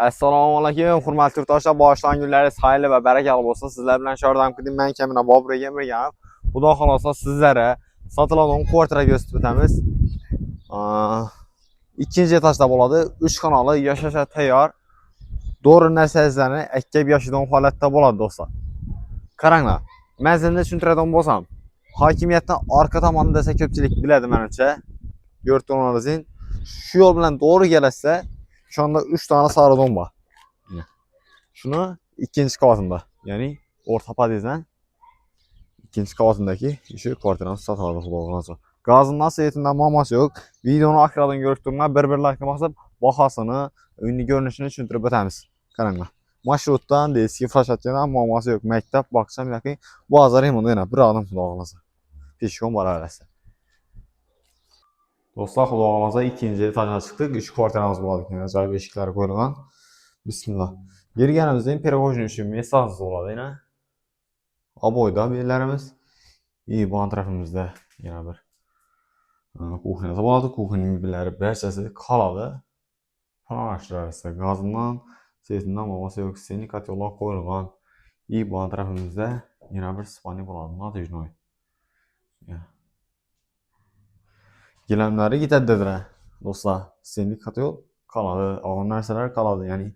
Assalomu alaykum, hurmatli yurtdoshlar. Boshlangan kunlaringiz xayrli va barakali bo'lsin. Sizlar bilan yordam qildim. Men Kamina Bobur ekan. Xudo xolasa sizlarga sotiladigan kvartira ko'rsatib o'tamiz. Ikkinchi etajda bo'ladi. 3 xonali, yashashga tayyor. Doğru narsalarini ekkab yashaydigan holatda bo'ladi do'stlar. Qaranglar. Men sizni tushuntiradigan bo'lsam, hokimiyatdan orqa tomonda desa ko'pchilik biladi menimcha. Yurtdoshlarning shu yo'l bilan to'g'ri kelsa, şu anda 3 tane sarıdon var. Şunu ikinci kavatında. Yani orta padizden ikinci kavatındaki şu kvartiranı satardı. Gazın nasıl etinden maması yok. Videonu akradan görüktüğümden bir like basıp bahasını, ünlü görünüşünü düşündürüp ötemiz. Karanlar. Marşruttan değil, sıfır atacağından maması yok. Mektep baksam yakın. Bu azarayım onu yine. Bir adım kulağınıza. Pişkon var arası. Dostlar, kulağımıza ikinci etajına çıktık. 3 kvartiranımız buladık. Yani acayip eşikleri koyulan. Bismillah. Geri gelmemizden pedagojinin için mesajsız oladı yine. Aboyda birlerimiz. İyi, bu tarafımızda yine bir kuhyada buladı. Kuhyanın birləri bərçəsi kaladı. Falan arası gazından, sesinden maması yok. Seni katyolar koyulan. İyi, bu tarafımızda yine bir spani buladı. Nasıl işin oy? Gilemleri gitəddədirə. Dostlar, senlik katıyor kaladı. Ağın narsalar kaladı. Yani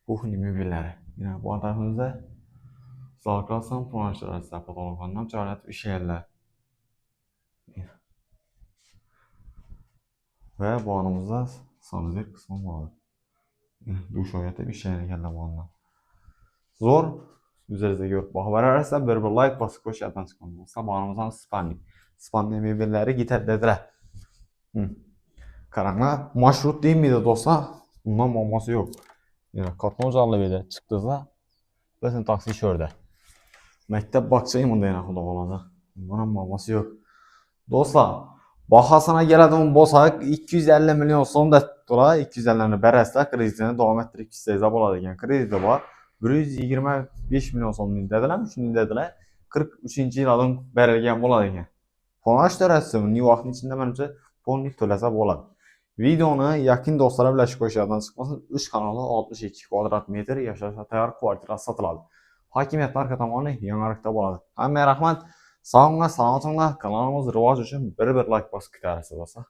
kuhyanın birləri. Yine bu tarafımızda Zalqalsan planşlar arasında patoloqandan cəhalət iş yerlər. Və bu anımızda sanıdır kısmı var. Duş oyatı bir şeyine gəldi bu andan. Zor. Üzerinizde görüp baxılar arasında bir like basıb qoşatdan çıxın. Bu anımızdan spanning. Spanning birləri gitəddədirə. Karanlar marşrut değil miydi dostlar? Bundan maması yok. Yani katma ucallı bir de çıktığınızda bütün taksi şöyle. Mektep bakçayım onda yine kulak olacak. Bunun maması yok. Dostlar, bahasına geledim bolsak 250 milyon sonda dolar 250'ni beresle kredisini devam ettirip isteyizde boladı. Yani kredide var. 125 milyon son dediler mi? Şunu dediler. 43. yılın berilgen boladı. Yani. Fonaj törəsi bu vaxtın içinde bence fonlik töləsə boladı. Videonu yakın dostlara birləşik qoşardan çıxmasın. 3 kanalı 62 kvadrat metr yaşayışa tayar kvartira satıladı. Hakimiyyətin arka tamanı yanarıqda boladı. Həmə rəhmət, sağ olun, salamat olun. Kanalımız rivaj üçün bir like basıb kütərəsiz olsa.